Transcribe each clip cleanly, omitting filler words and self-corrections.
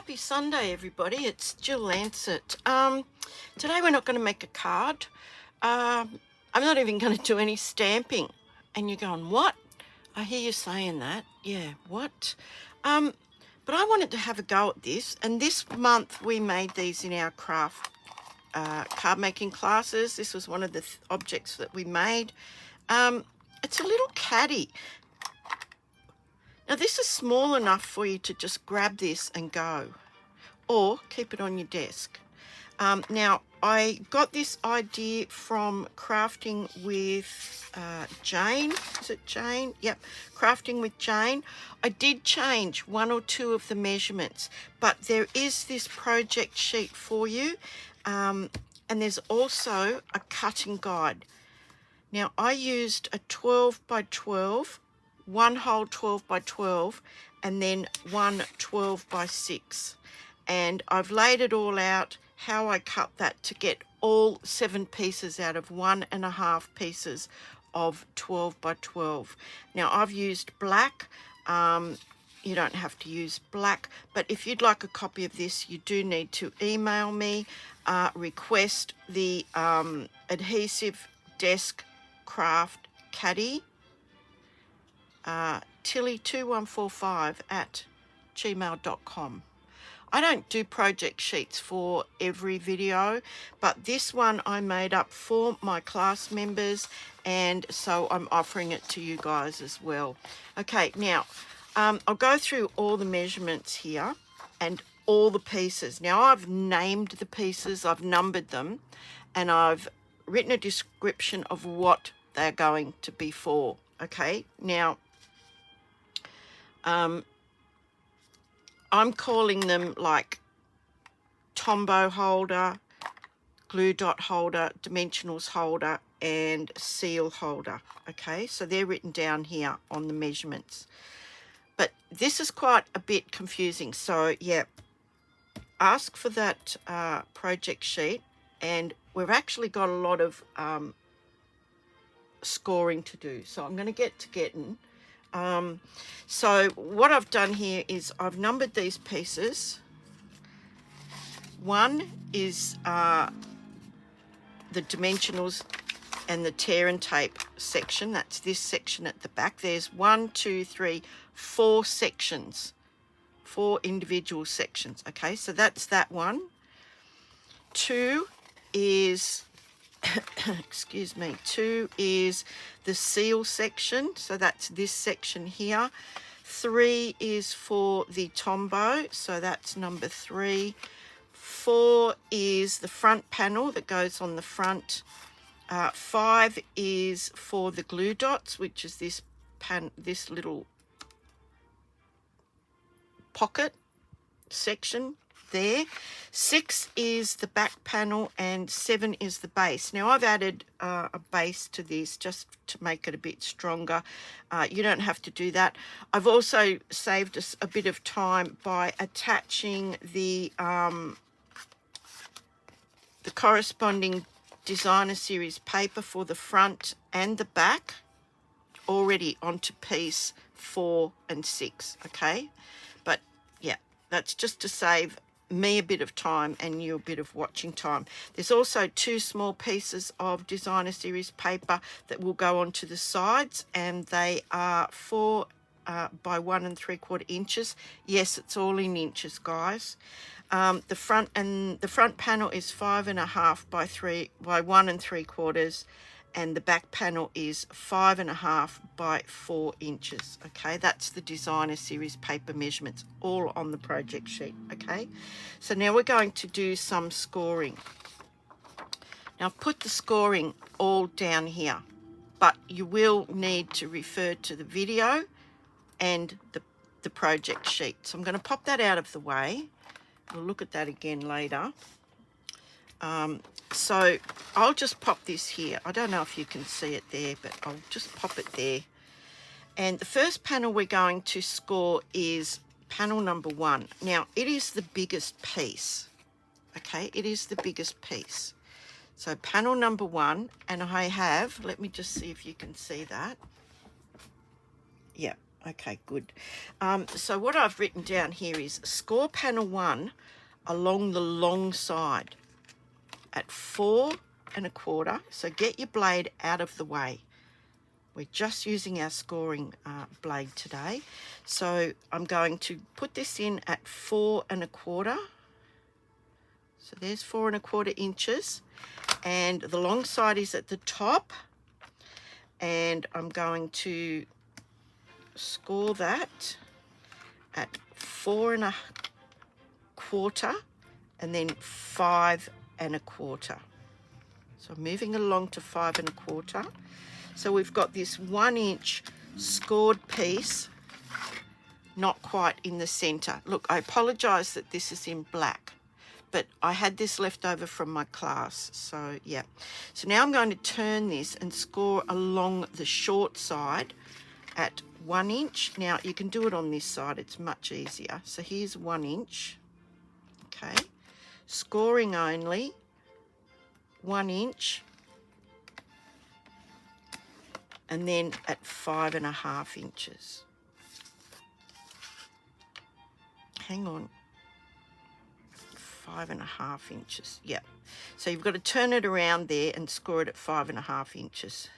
Happy Sunday, everybody. It's Jill Lancet. Today we're not going to make a card. I'm not even going to do any stamping. And you're going, what? I hear you saying that. Yeah, what? But I wanted to have a go at this. And this month we made these in our craft card making classes. This was one of the objects that we made. It's a little caddy. Now this is small enough for you to just grab this and go, or keep it on your desk. Now I got this idea from crafting with Jane. Is it Jane? Yep, crafting with Jane. I did change one or two of the measurements, but there is this project sheet for you, and there's also a cutting guide. Now I used a 12 by 12, one hole 12 by 12, and then one 12 by 6. And I've laid it all out how I cut that to get all 7 pieces out of 1.5 pieces of 12 by 12. Now I've used black. You don't have to use black, but if you'd like a copy of this, you do need to email me, request the adhesive desk craft caddy, tilly2145@gmail.com. I don't do project sheets for every video, but this one I made up for my class members, and so I'm offering it to you guys as well. Okay, now I'll go through all the measurements here and all the pieces. Now I've named the pieces, I've numbered them, and I've written a description of what they're going to be for. Okay, now I'm calling them like Tombow holder, glue dot holder, dimensionals holder, and seal holder. Okay, so they're written down here on the measurements. But this is quite a bit confusing. So yeah, ask for that project sheet, and we've actually got a lot of scoring to do. So I'm going to get to getting. So what I've done here is I've numbered these pieces. One is the dimensionals and the tear and tape section. That's this section at the back. There's 1, 2, 3, 4 sections, 4 individual sections. Okay, so that's that one. 2 is excuse me, 2 is the seal section, so that's this section here. 3 is for the Tombow, so that's number 3. 4 is the front panel that goes on the front. 5 is for the glue dots, which is this little pocket section there. 6 is the back panel, and 7 is the base. Now I've added a base to this just to make it a bit stronger. You don't have to do that. I've also saved us a bit of time by attaching the corresponding designer series paper for the front and the back already onto piece 4 and 6. Okay, but yeah, that's just to save me a bit of time and you a bit of watching time. There's also 2 small pieces of designer series paper that will go onto the sides, and they are 4 by 1 3/4 inches. Yes, it's all in inches, guys. The front panel is 5.5 by 1 3/4, and the back panel is 5.5 by 4 inches. Okay, that's the designer series paper measurements, all on the project sheet. Okay, so now we're going to do some scoring. Now I've put the scoring all down here, but you will need to refer to the video and the project sheet. So I'm going to pop that out of the way. We'll look at that again later. So I'll just pop this here. I don't know if you can see it there, but I'll just pop it there. And the first panel we're going to score is panel number 1. Now it is the biggest piece. Okay, it is the biggest piece. So panel number 1, and I have, let me just see if you can see that. Yeah, Okay, good. So what I've written down here is score panel 1 along the long side at 4 1/4. So get your blade out of the way. We're just using our scoring blade today. So I'm going to put this in at 4 1/4. So there's 4 1/4 inches, and the long side is at the top, and I'm going to score that at 4 1/4 and then 5 1/4. So I'm moving along to 5 1/4. So we've got this 1 inch scored piece, not quite in the center. Look, I apologize that this is in black, but I had this left over from my class. So yeah. So now I'm going to turn this and score along the short side at 1 inch. Now you can do it on this side, it's much easier. So here's 1 inch. Okay. Scoring only 1 inch, and then at 5 1/2 inches. Hang on. 5 1/2 inches. Yeah. So you've got to turn it around there and score it at 5 1/2 inches,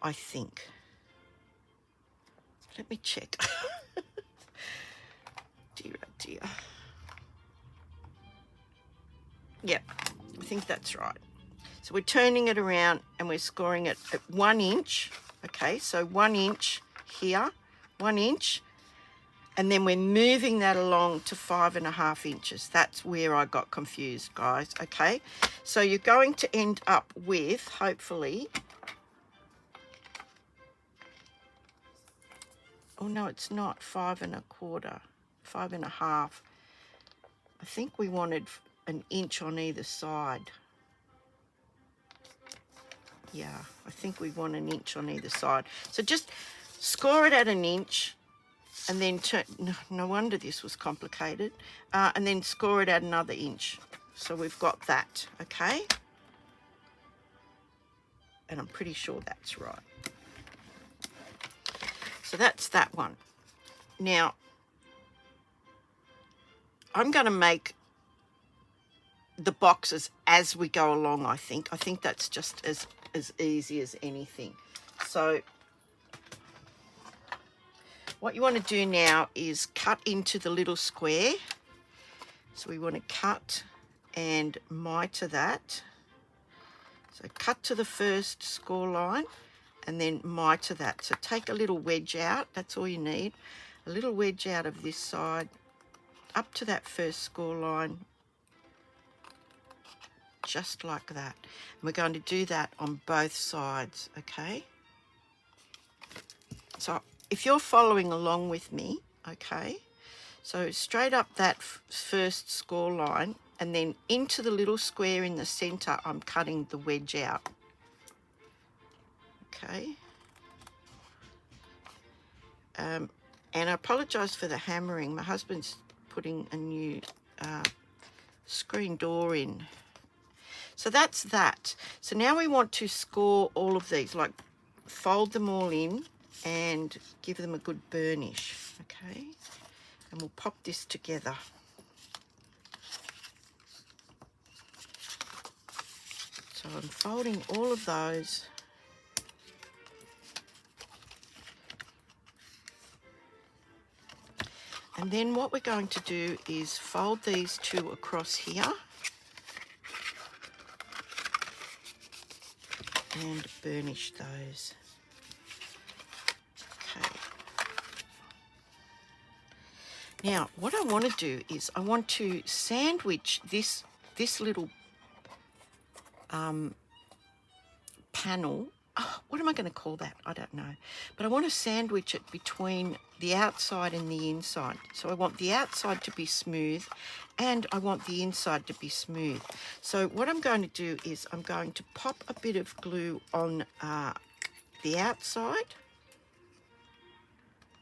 I think. Let me check. Dear, oh dear. Yep, I think that's right. So we're turning it around and we're scoring it at 1 inch. Okay, so 1 inch here, 1 inch, and then we're moving that along to 5 1/2 inches. That's where I got confused, guys. Okay, so you're going to end up with, hopefully, oh no, it's not 5 1/4, 5 1/2. I think we wanted an inch on either side. Yeah, I think we want an inch on either side. So just score it at an inch, and then turn, no wonder this was complicated, and then score it at another inch. So we've got that, okay? And I'm pretty sure that's right. So that's that one. Now, I'm going to make the boxes as we go along, I think. I think that's just as easy as anything. So what you want to do now is cut into the little square. So we want to cut and miter that. So cut to the first score line and then miter that. So take a little wedge out, that's all you need. A little wedge out of this side up to that first score line, just like that. And we're going to do that on both sides, okay? So if you're following along with me, okay, so straight up that first score line, and then into the little square in the center, I'm cutting the wedge out. Okay. And I apologize for the hammering. My husband's putting a new screen door in. So that's that. So now we want to score all of these, like fold them all in and give them a good burnish, okay? And we'll pop this together. So I'm folding all of those. And then what we're going to do is fold these two across here and burnish those. Okay. Now, what I want to do is I want to sandwich this little panel. Oh, what am I going to call that? I don't know. But I want to sandwich it between the outside and the inside. So I want the outside to be smooth and I want the inside to be smooth. So what I'm going to do is I'm going to pop a bit of glue on the outside.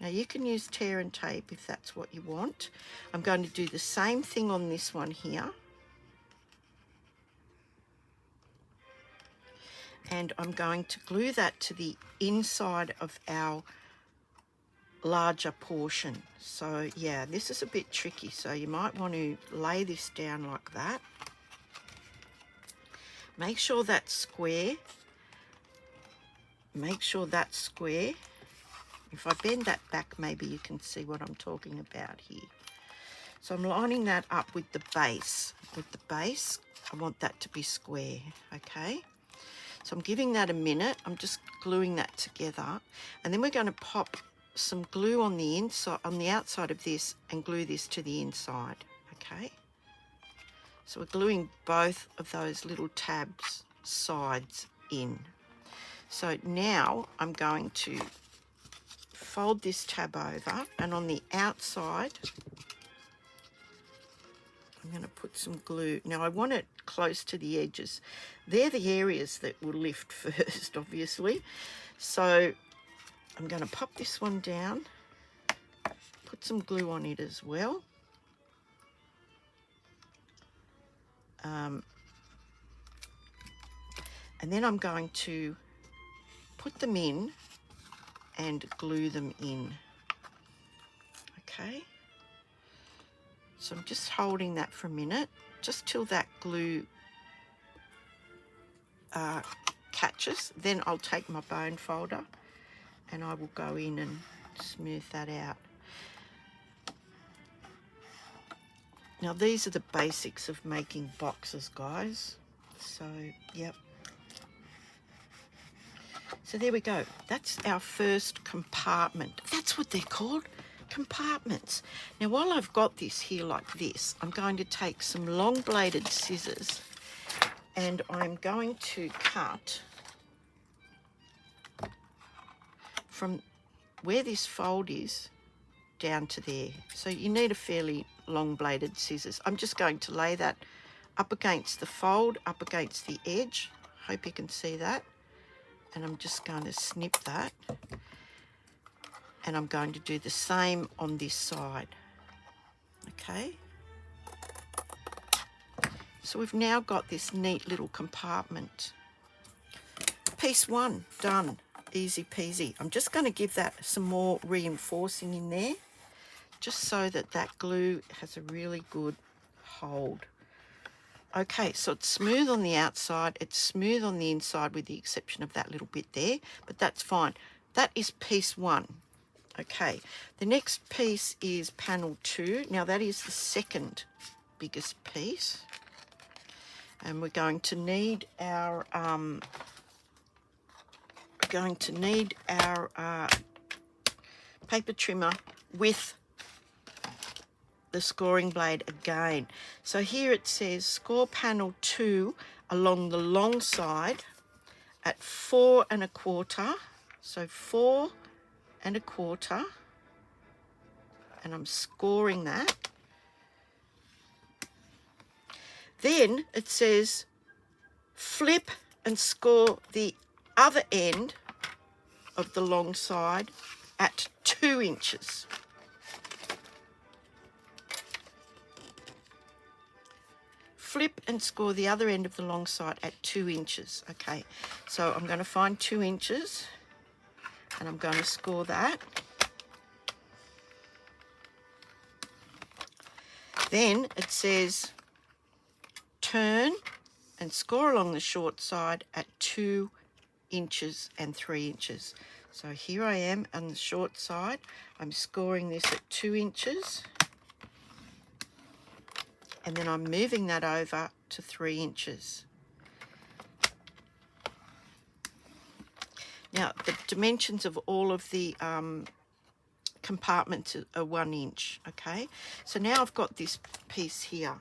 Now you can use tear and tape if that's what you want. I'm going to do the same thing on this one here. And I'm going to glue that to the inside of our larger portion. So yeah, this is a bit tricky, so you might want to lay this down like that. Make sure that's square. Make sure that's square. If I bend that back, maybe you can see what I'm talking about here. So I'm lining that up with the base. With the base, I want that to be square, okay? So I'm giving that a minute. I'm just gluing that together. And then we're going to pop some glue on the inside, on the outside of this, and glue this to the inside, okay? So we're gluing both of those little tabs sides in. So now I'm going to fold this tab over, and on the outside I'm going to put some glue. Now I want it close to the edges. They're the areas that will lift first, obviously. So I'm going to pop this one down, put some glue on it as well. And then I'm going to put them in and glue them in. Okay. So I'm just holding that for a minute, just till that glue catches. Then I'll take my bone folder and I will go in and smooth that out. Now these are the basics of making boxes, guys. So, yep. So there we go. That's our first compartment. That's what they're called, compartments. Now while I've got this here like this, I'm going to take some long bladed scissors and I'm going to cut from where this fold is down to there. So you need a fairly long bladed scissors. I'm just going to lay that up against the fold, up against the edge. Hope you can see that. And I'm just going to snip that, and I'm going to do the same on this side. Okay, so we've now got this neat little compartment. Piece one done, easy peasy. I'm just going to give that some more reinforcing in there, just so that that glue has a really good hold. Okay, so it's smooth on the outside, it's smooth on the inside with the exception of that little bit there, but that's fine. That is piece one. Okay, the next piece is panel 2. Now that is the second biggest piece. And we're going to need our paper trimmer with the scoring blade again. So here it says score panel 2 along the long side at 4 1/4. So 4 1/4, and I'm scoring that. Then it says flip and score the other end of the long side at 2 inches. Flip and score the other end of the long side at 2 inches. Okay, so I'm going to find 2 inches and I'm going to score that. Then it says turn and score along the short side at 2 inches and 3 inches. So here I am on the short side. I'm scoring this at 2 inches. And then I'm moving that over to 3 inches. Now, the dimensions of all of the compartments are 1 inch, okay? So now I've got this piece here.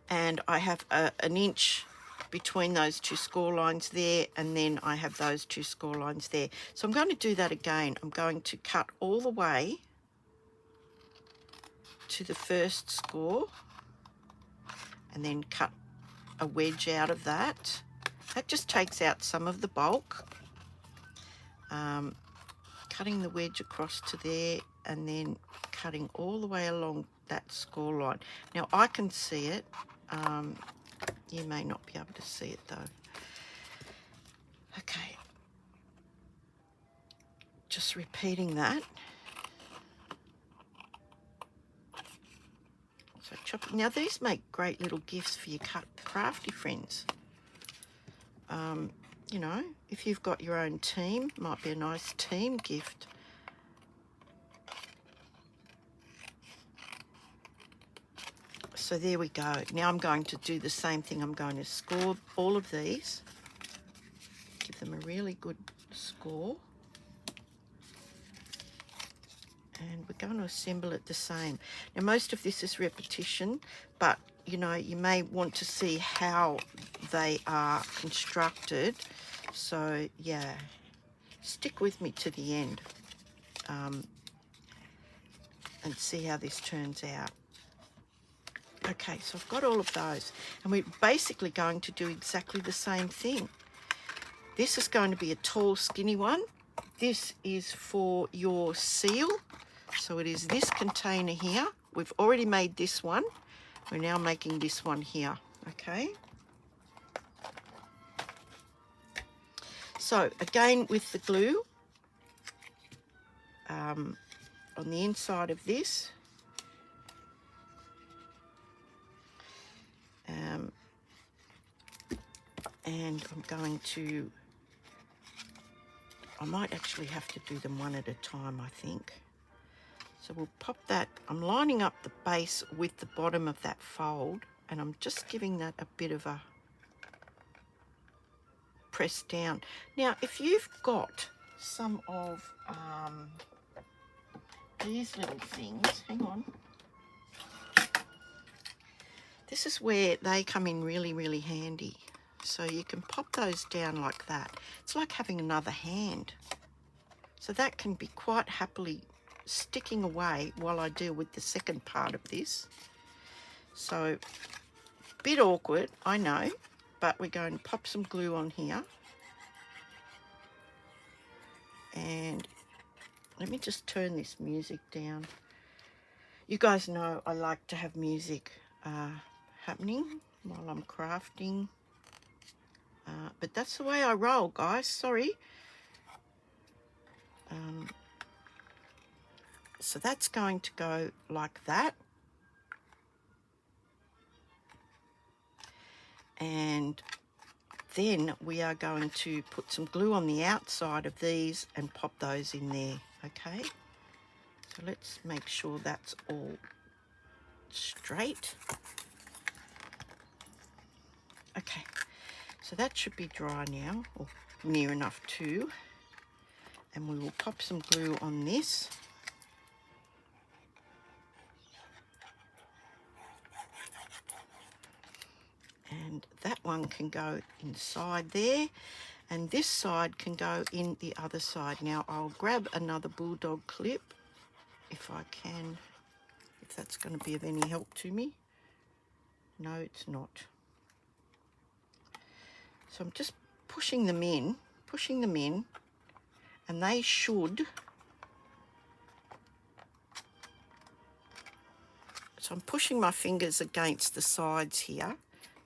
And I have an inch between those 2 score lines there, and then I have those 2 score lines there. So I'm going to do that again. I'm going to cut all the way to the first score and then cut a wedge out of that. That just takes out some of the bulk. Cutting the wedge across to there and then cutting all the way along that score line. Now I can see it. You may not be able to see it though. Okay. just repeating that. So chop. Now these make great little gifts for your crafty friends. You know, if you've got your own team, might be a nice team gift. So there we go. Now I'm going to do the same thing. I'm going to score all of these. Give them a really good score. And we're going to assemble it the same. Now most of this is repetition, but you know, you may want to see how they are constructed. So yeah, stick with me to the end and see how this turns out. Okay, so I've got all of those, and we're basically going to do exactly the same thing. This is going to be a tall, skinny one. This is for your seal. So it is this container here. We've already made this one. We're now making this one here, okay? So again, with the glue on the inside of this, and I'm going to, I might actually have to do them one at a time, I think. So we'll pop that, I'm lining up the base with the bottom of that fold, and I'm just giving that a bit of a press down. Now, if you've got some of these little things, hang on. This is where they come in really, really handy. So you can pop those down like that. It's like having another hand. So that can be quite happily sticking away while I deal with the second part of this. So, a bit awkward, I know, but we're going to pop some glue on here. And let me just turn this music down. You guys know I like to have music happening while I'm crafting. But that's the way I roll, guys. Sorry. So that's going to go like that. And then we are going to put some glue on the outside of these and pop those in there, okay? So let's make sure that's all straight. Okay, so that should be dry now, or near enough to. And we will pop some glue on this. And that one can go inside there, and this side can go in the other side. Now I'll grab another bulldog clip if I can, if that's going to be of any help to me. No, it's not. So I'm just pushing them in, and they should. So I'm pushing my fingers against the sides here.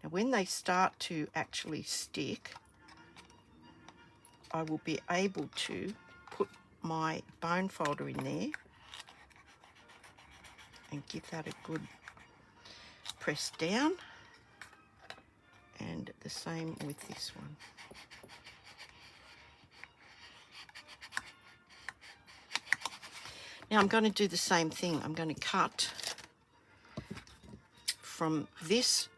Now when they start to actually stick, I will be able to put my bone folder in there and give that a good press down, and the same with this one. Now I'm going to do the same thing. I'm going to cut from this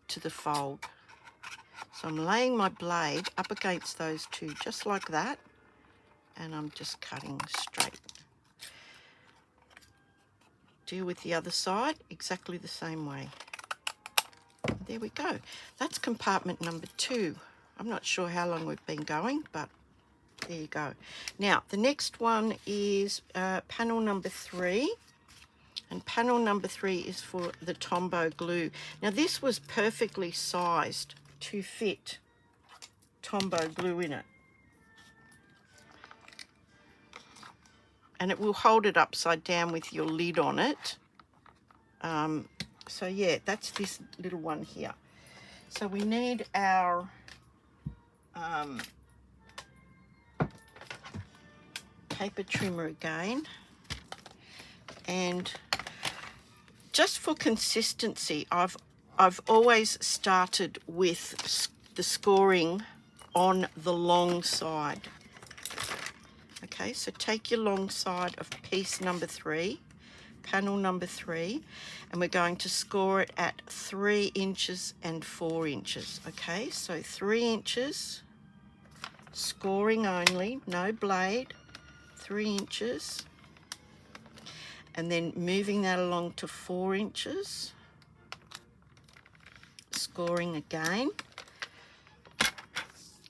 to the fold. So I'm laying my blade up against those two just like that, and I'm just cutting straight. Deal with the other side exactly the same way. There we go. That's compartment number 2. I'm not sure how long we've been going, but there you go. Now the next one is panel number 3. And panel number 3 is for the Tombow glue. Now this was perfectly sized to fit Tombow glue in it. And it will hold it upside down with your lid on it. So yeah, that's this little one here. So we need our paper trimmer again, and just for consistency, I've always started with the scoring on the long side. Okay, so take your long side of piece number 3, panel number 3, and we're going to score it at 3 inches and 4 inches. Okay, so 3 inches, scoring only, no blade, 3 inches, and then moving that along to 4 inches, scoring again.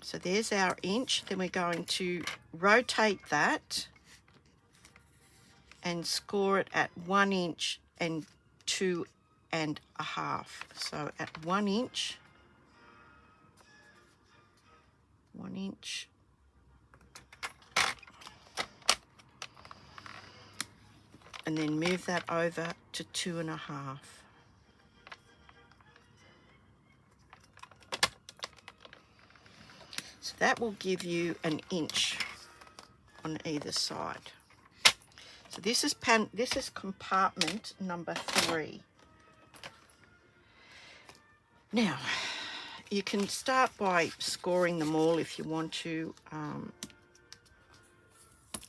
So there's our inch. Then we're going to rotate that and score it at 1 inch and 2.5. So at 1 inch, 1 inch, and then move that over to 2.5. So that will give you an inch on either side. So this is compartment number 3. Now, you can start by scoring them all if you want to.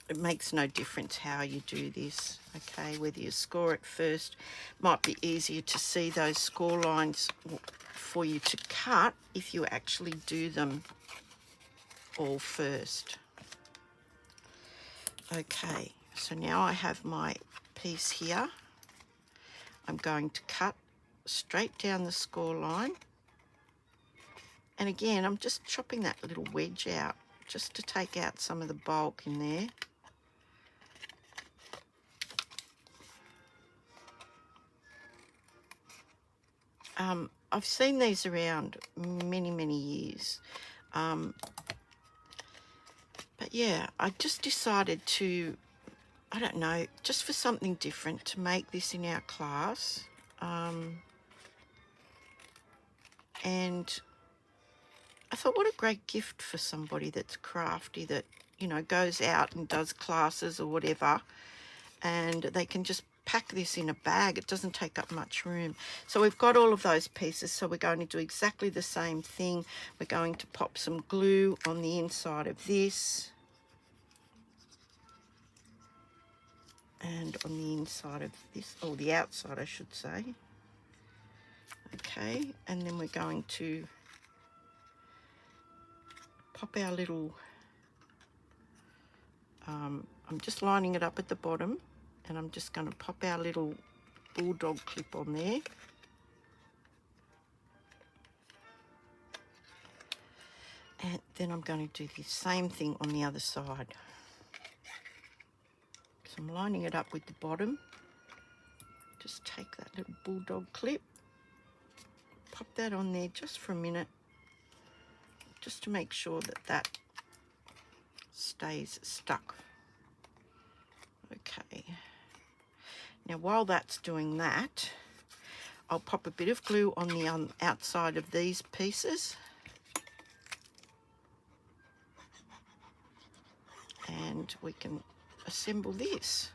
It makes no difference how you do this, okay? Whether you score it first, might be easier to see those score lines for you to cut if you actually do them all first. Okay, so now I have my piece here. I'm going to cut straight down the score line. And again, I'm just chopping that little wedge out just to take out some of the bulk in there. I've seen these around many years. But yeah, I just decided to, I don't know, just for something different, to make this in our class. And I thought, what a great gift for somebody that's crafty, that, you know, goes out and does classes or whatever, and they can just pack this in a bag. It doesn't take up much room. So we've got all of those pieces, so we're going to do exactly the same thing. We're going to pop some glue on the inside of this and on the inside of this, or the outside I should say. Okay, and then we're going to pop our little, I'm just lining it up at the bottom, and I'm just going to pop our little bulldog clip on there. And then I'm going to do the same thing on the other side. So I'm lining it up with the bottom. Just take that little bulldog clip, pop that on there just for a minute, just to make sure that that stays stuck. Okay. Now while that's doing that, I'll pop a bit of glue on the outside of these pieces. And we can assemble this.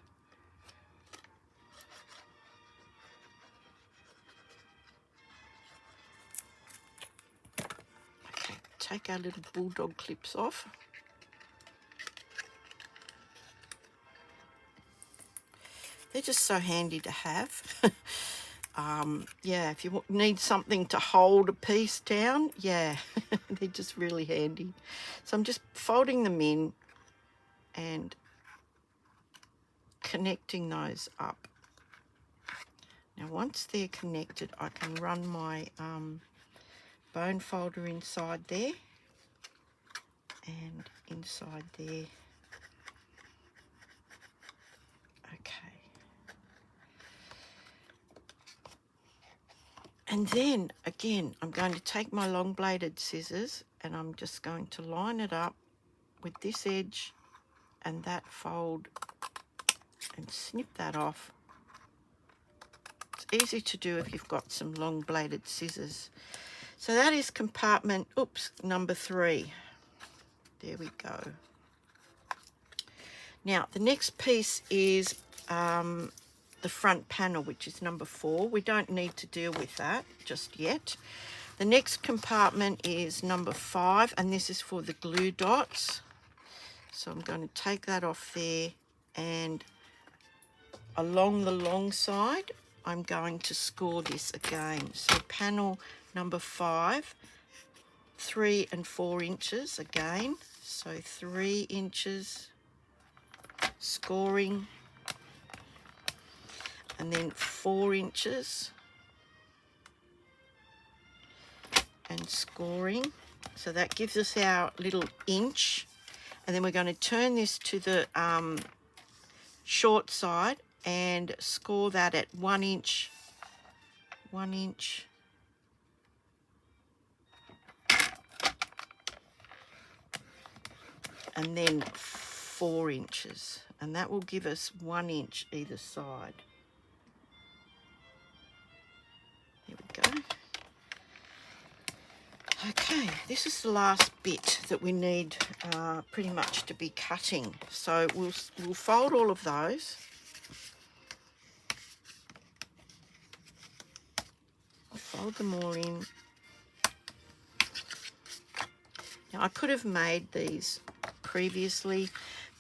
Okay, take our little bulldog clips off. They're just so handy to have. Yeah, if you need something to hold a piece down, yeah, they're just really handy. So I'm just folding them in and connecting those up. Now once they're connected, I can run my bone folder inside there and inside there. Okay. And then again, I'm going to take my long bladed scissors and I'm just going to line it up with this edge and that fold and snip that off. It's easy to do if you've got some long bladed scissors. So that is compartment, number 3. There we go. Now the next piece is the front panel, which is number 4. We don't need to deal with that just yet. The next compartment is number 5, and this is for the glue dots. So I'm going to take that off there, and along the long side I'm going to score this again. So panel number 5, 3 and 4 inches again. So 3 inches scoring, and then 4 inches and scoring. So that gives us our little inch, and then we're going to turn this to the short side and score that at 1 inch, 1 inch, and then 4 inches, and that will give us 1 inch either side. There we go. Okay, this is the last bit that we need pretty much to be cutting. So we'll fold all of those. Fold them all in. Now I could have made these previously,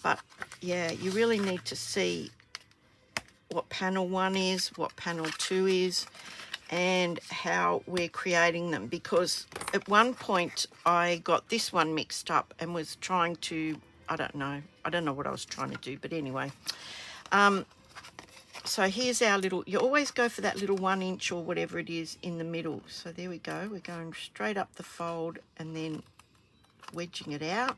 but yeah, you really need to see what panel 1 is, what panel 2 is, and how we're creating them, because at one point I got this one mixed up and was trying to, I don't know what I was trying to do, but anyway. So here's our little, you always go for that little 1 inch or whatever it is in the middle. So there we go, we're going straight up the fold and then wedging it out.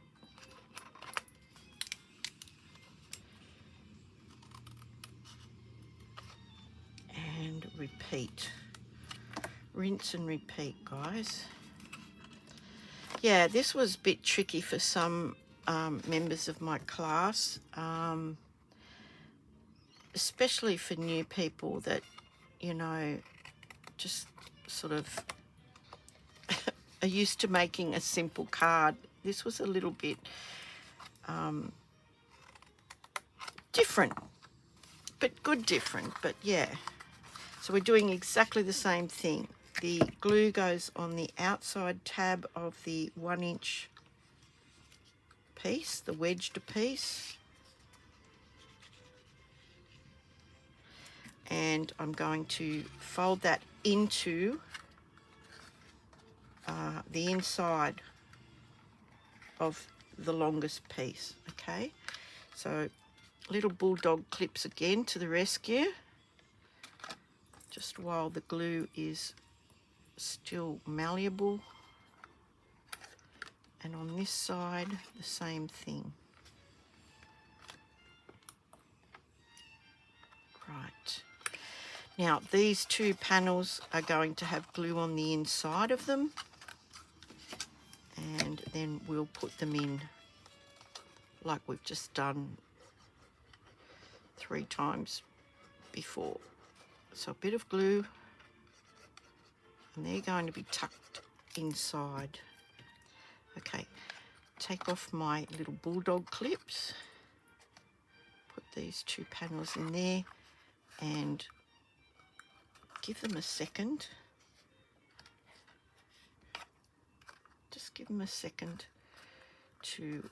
And repeat. Rinse and repeat, guys. Yeah, this was a bit tricky for some members of my class, especially for new people that, you know, just sort of are used to making a simple card. This was a little bit different, but good different, but yeah. So we're doing exactly the same thing. The glue goes on the outside tab of the 1 inch piece, the wedged piece. And I'm going to fold that into the inside of the longest piece, okay? So little bulldog clips again to the rescue, just while the glue is still malleable. And on this side, the same thing. Right. Now, these 2 panels are going to have glue on the inside of them, and then we'll put them in like we've just done 3 times before. So a bit of glue, and they're going to be tucked inside. Okay, take off my little bulldog clips, put these 2 panels in there, and give them a second. Just give them a second to,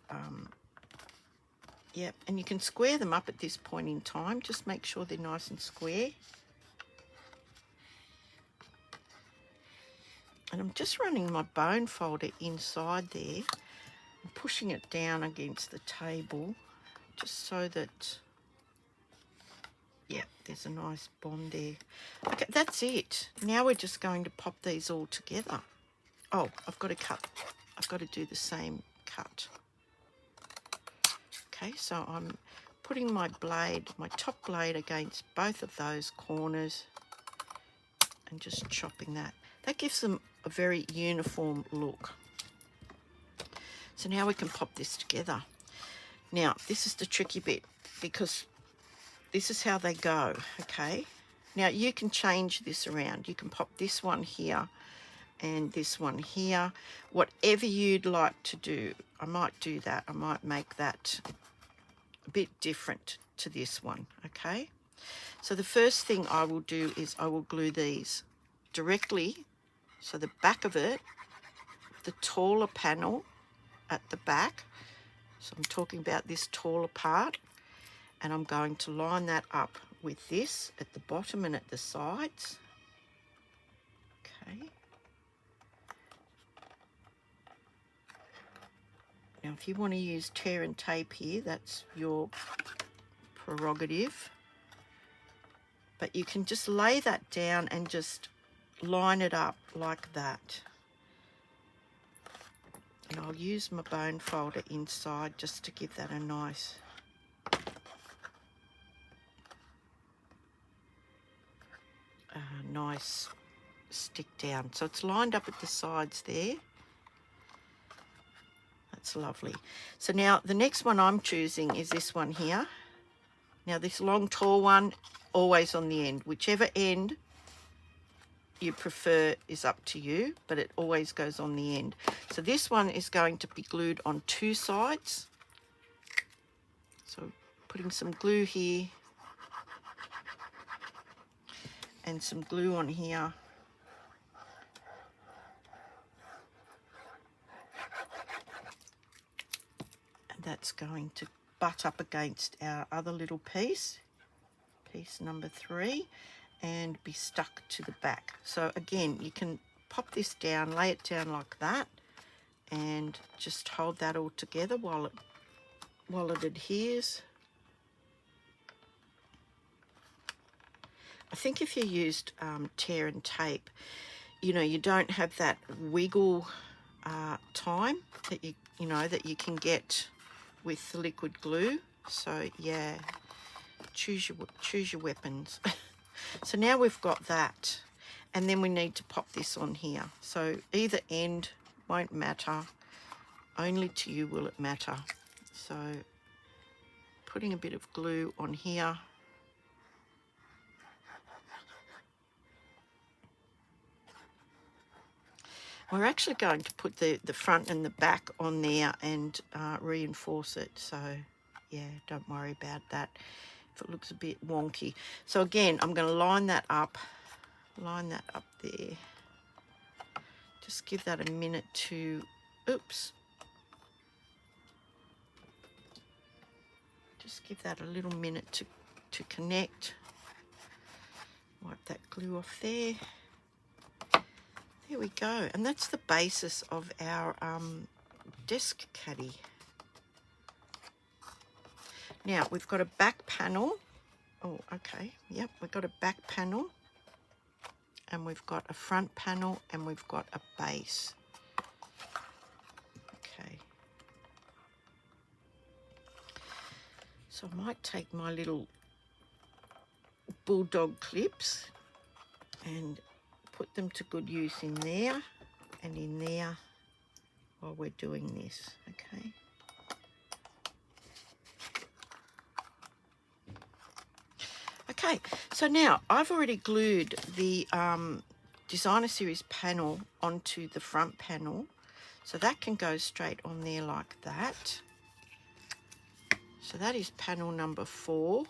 yep, and you can square them up at this point in time. Just make sure they're nice and square. And I'm just running my bone folder inside there and pushing it down against the table, just so that, yeah, there's a nice bond there. Okay, that's it. Now we're just going to pop these all together. Oh, I've got to cut. I've got to do the same cut. Okay, so I'm putting my blade, my top blade, against both of those corners and just chopping that. That gives them a very uniform look. So now we can pop this together. Now, this is the tricky bit, because this is how they go, okay? Now, you can change this around. You can pop this one here and this one here. Whatever you'd like to do. I might do that. I might make that a bit different to this one, okay? So the first thing I will do is I will glue these directly, so the back of it, the taller panel at the back, so I'm talking about this taller part, and I'm going to line that up with this at the bottom and at the sides. Okay. Now if you want to use tear and tape here, that's your prerogative. But you can just lay that down and just line it up like that. And I'll use my bone folder inside just to give that a nice stick down. So it's lined up at the sides there. That's lovely. So now the next one I'm choosing is this one here. Now this long tall one, always on the end. Whichever end you prefer is up to you, but it always goes on the end. So this one is going to be glued on two sides. So putting some glue here and some glue on here. And that's going to butt up against our other little piece, piece number 3, and be stuck to the back. So again, you can pop this down, lay it down like that, and just hold that all together while it adheres. I think if you used tear and tape, you know, you don't have that wiggle time that you can get with the liquid glue. So yeah, choose your weapons. So now we've got that, and then we need to pop this on here. So either end won't matter, only to you will it matter. So putting a bit of glue on here. We're actually going to put the front and the back on there and reinforce it. So yeah, don't worry about that if it looks a bit wonky. So again, I'm going to line that up there. Just give that a minute to, oops. Just give that a little minute to connect. Wipe that glue off there. There we go, and that's the basis of our desk caddy. Now we've got a back panel. Oh, okay, yep, we've got a back panel, and we've got a front panel, and we've got a base. Okay. So I might take my little bulldog clips and put them to good use in there and in there while we're doing this, okay? Okay, so now I've already glued the Designer Series panel onto the front panel, so that can go straight on there like that. So that is panel number 4.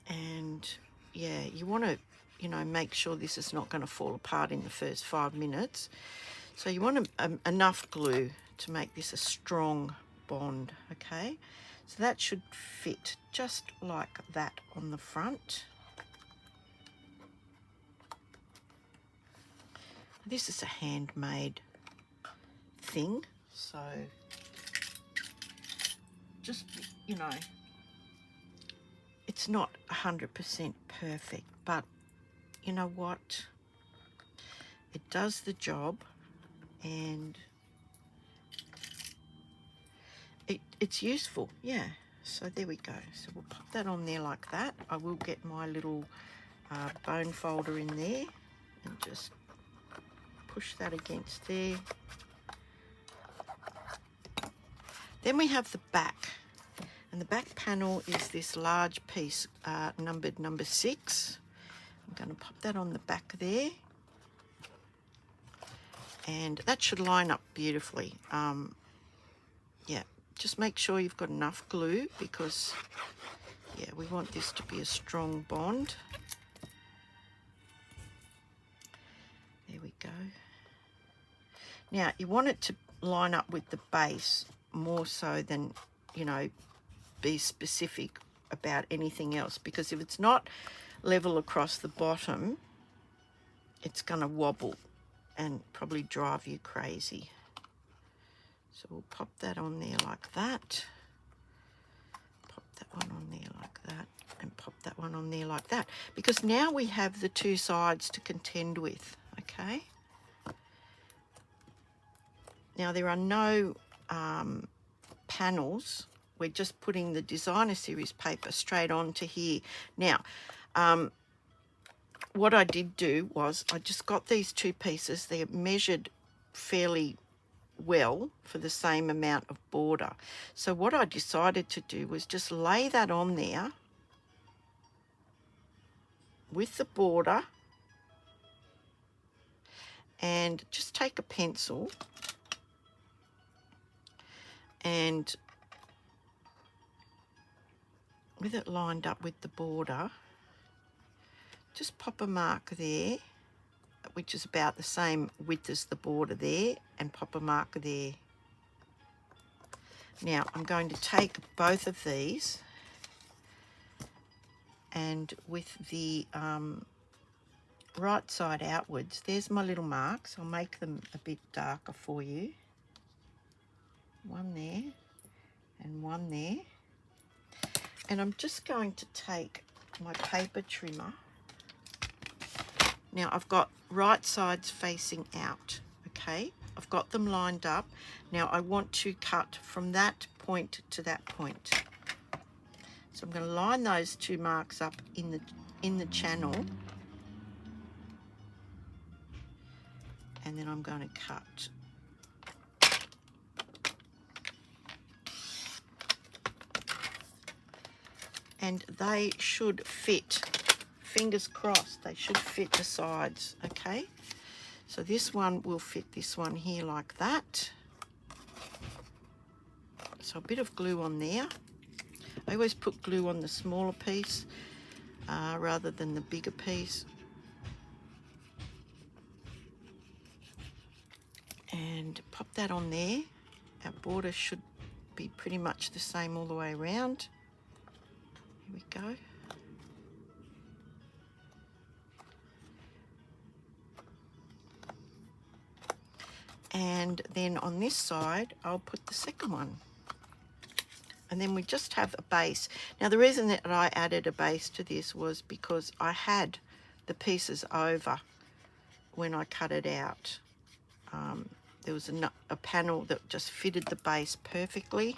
And yeah, you want to, make sure this is not going to fall apart in the first 5 minutes. So you want enough glue to make this a strong bond, okay? So that should fit just like that on the front. This is a handmade thing, so just, it's not 100% perfect, but you know what? It does the job, and it's useful, yeah. So there we go. So we'll pop that on there like that. I will get my little bone folder in there and just push that against there. Then we have the back. And the back panel is this large piece numbered number 6. I'm going to pop that on the back there. And that should line up beautifully. Yeah, just make sure you've got enough glue because, yeah, we want this to be a strong bond. There we go. Now, you want it to line up with the base more so than, you know, be specific about anything else, because if it's not level across the bottom, it's going to wobble and probably drive you crazy. So we'll pop that on there like that. Pop that one on there like that. And pop that one on there like that. Because now we have the two sides to contend with, okay? Now there are no panels. We're just putting the designer series paper straight onto here. Now, what I did do was I just got these two pieces. They're measured fairly well for the same amount of border. So what I decided to do was just lay that on there with the border and just take a pencil and with it lined up with the border, just pop a mark there, which is about the same width as the border there, and pop a mark there. Now I'm going to take both of these and with the right side outwards, there's my little marks. I'll make them a bit darker for you. One there and one there. And I'm just going to take my paper trimmer. Now I've got right sides facing out, okay? I've got them lined up. Now I want to cut from that point to that point. So I'm going to line those two marks up in the channel. And then I'm going to cut. And they should fit. Fingers crossed, they should fit the sides, okay? So this one will fit this one here like that. So a bit of glue on there. I always put glue on the smaller piece rather than the bigger piece. And pop that on there. Our border should be pretty much the same all the way around. Here we go. And then on this side, I'll put the second one. And then we just have a base. Now the reason that I added a base to this was because I had the pieces over when I cut it out. There was a panel that just fitted the base perfectly.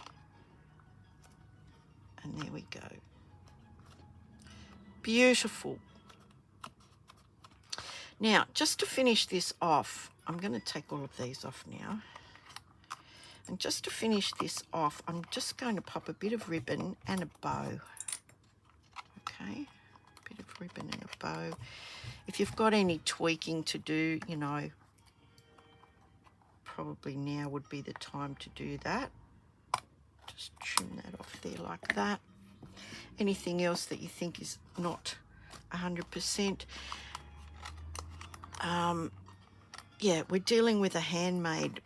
And there we go. Beautiful. Now, just to finish this off, I'm going to take all of these off now. And just to finish this off, I'm just going to pop a bit of ribbon and a bow. Okay, a bit of ribbon and a bow. If you've got any tweaking to do, you know, probably now would be the time to do that. Just trim that off there like that. Anything else that you think is not 100%. Yeah, we're dealing with a handmade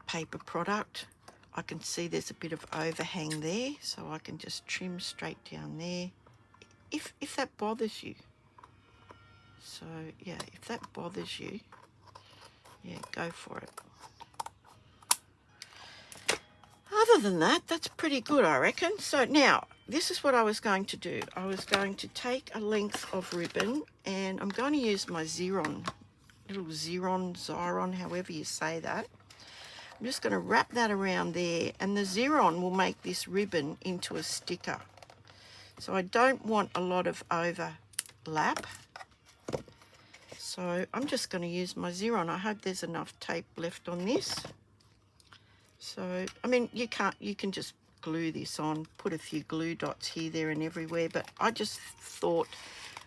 paper product. I can see there's a bit of overhang there, so I can just trim straight down there if that bothers you. So yeah, if that bothers you, yeah, go for it. Other than that, that's pretty good, I reckon. So now, this is what I was going to do. I was going to take a length of ribbon, and I'm going to use my Xeron, little Xeron, however you say that. I'm just going to wrap that around there, and the Xeron will make this ribbon into a sticker. So I don't want a lot of overlap. So I'm just going to use my Xeron. I hope there's enough tape left on this. So, I mean, you can just glue this on, put a few glue dots here, there and everywhere, but I just thought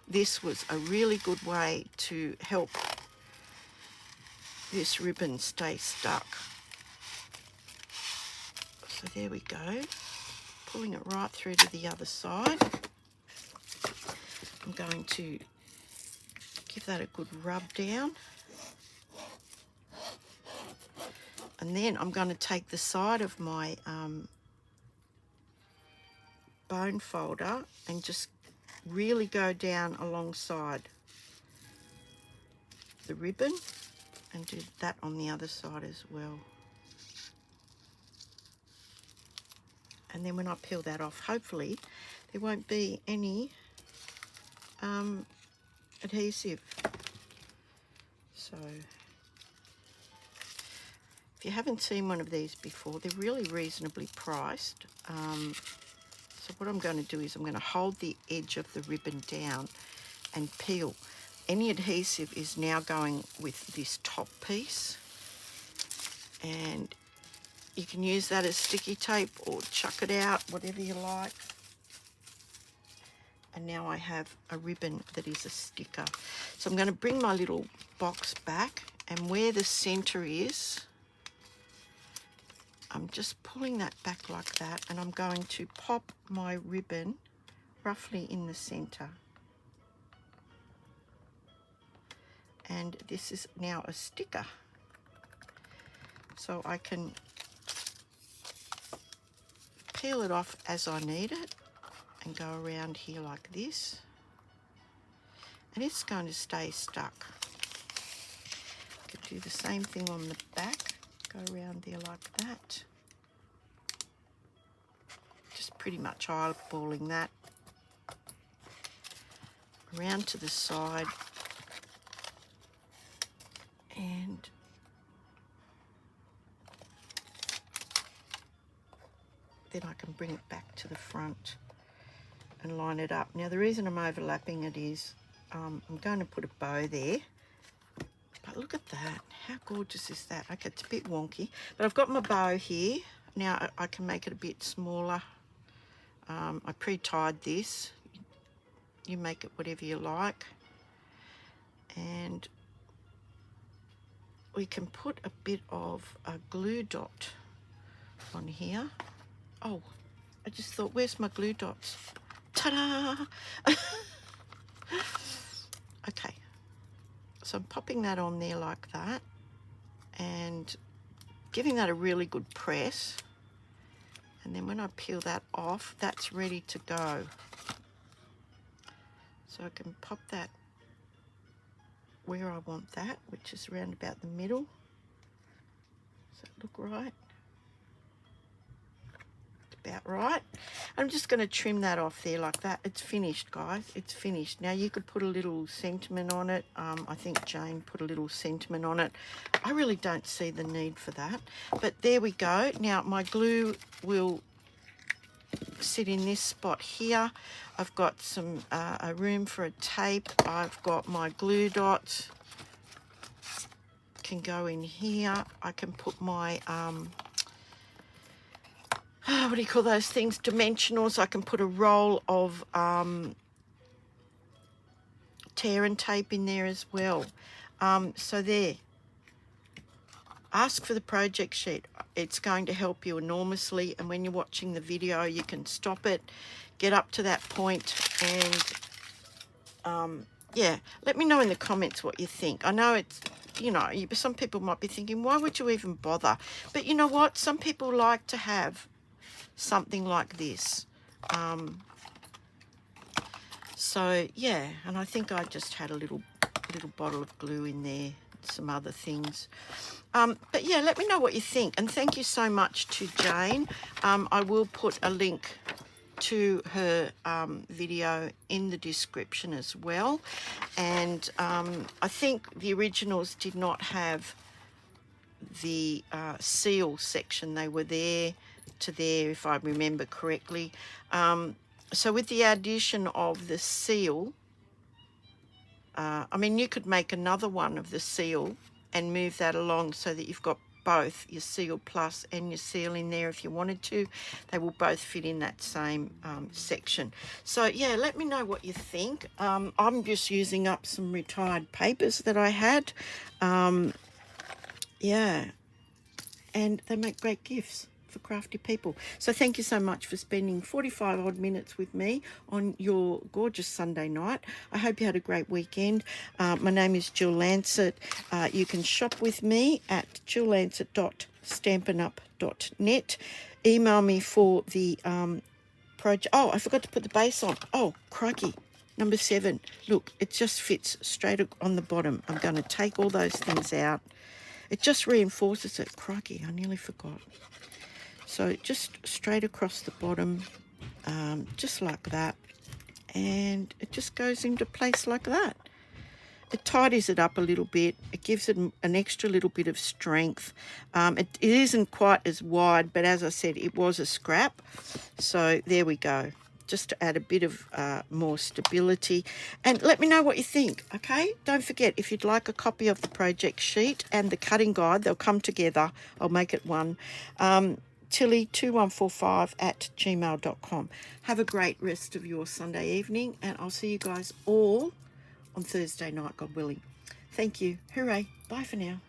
this was a really good way to help this ribbon stay stuck. So there we go, pulling it right through to the other side. I'm going to give that a good rub down. And then I'm going to take the side of my bone folder and just really go down alongside the ribbon and do that on the other side as well. And then when I peel that off, hopefully there won't be any adhesive. So if you haven't seen one of these before, they're really reasonably priced. So what I'm going to do is I'm going to hold the edge of the ribbon down and peel. Any adhesive is now going with this top piece, and you can use that as sticky tape or chuck it out, whatever you like. And now I have a ribbon that is a sticker. So I'm going to bring my little box back, and where the center is, I'm just pulling that back like that, and I'm going to pop my ribbon roughly in the center. And this is now a sticker. So I can peel it off as I need it and go around here like this. And it's going to stay stuck. Could do the same thing on the back. Go around there like that. Just pretty much eyeballing that. Around to the side. And then I can bring it back to the front and line it up. Now the reason I'm overlapping it is I'm going to put a bow there. But look at that. How gorgeous is that? Okay, it's a bit wonky. But I've got my bow here. Now I can make it a bit smaller. I pre-tied this. You make it whatever you like. And we can put a bit of a glue dot on here. Oh, I just thought, where's my glue dots? Ta-da! Okay. So I'm popping that on there like that and giving that a really good press. And then when I peel that off, that's ready to go. So I can pop that where I want that, which is around about the middle. Does that look right? About right. I'm just going to trim that off there like that. It's finished, guys. It's finished. Now you could put a little sentiment on it. I think Jane put a little sentiment on it. I really don't see the need for that. But there we go. Now my glue will sit in this spot here. I've got some a room for a tape. I've got my glue dots. Can go in here. I can put my what do you call those things? Dimensionals. I can put a roll of tear and tape in there as well. So there. Ask for the project sheet. It's going to help you enormously, and when you're watching the video you can stop it, get up to that point, and yeah, let me know in the comments what you think. I know it's, you know, some people might be thinking, why would you even bother? But you know what? Some people like to have something like this. So yeah, and I think I just had a little bottle of glue in there, some other things. But yeah, let me know what you think, and thank you so much to Jane. I will put a link to her video in the description as well. And I think the originals did not have the seal section. They were there to there, if I remember correctly. So with the addition of the seal, I mean, you could make another one of the seal and move that along so that you've got both your seal plus and your seal in there if you wanted to. They will both fit in that same section. So yeah, let me know what you think. I'm just using up some retired papers that I had. Yeah, and they make great gifts for crafty people. So thank you so much for spending 45 odd minutes with me on your gorgeous Sunday night. I hope you had a great weekend. My name is Jill Lancet. You can shop with me at jillancet.stampinup.net. Email me for the project. Oh, I forgot to put the base on. Oh, crikey. Number 7. Look, it just fits straight on the bottom. I'm going to take all those things out. It just reinforces it. Crikey, I nearly forgot. So just straight across the bottom, just like that. And it just goes into place like that. It tidies it up a little bit. It gives it an extra little bit of strength. It isn't quite as wide, but as I said, it was a scrap. So there we go. Just to add a bit of more stability. And let me know what you think, okay? Don't forget, if you'd like a copy of the project sheet and the cutting guide, they'll come together. I'll make it one. Tilly2145@gmail.com. Have a great rest of your Sunday evening, and I'll see you guys all on Thursday night, God willing. Thank you. Hooray. Bye for now.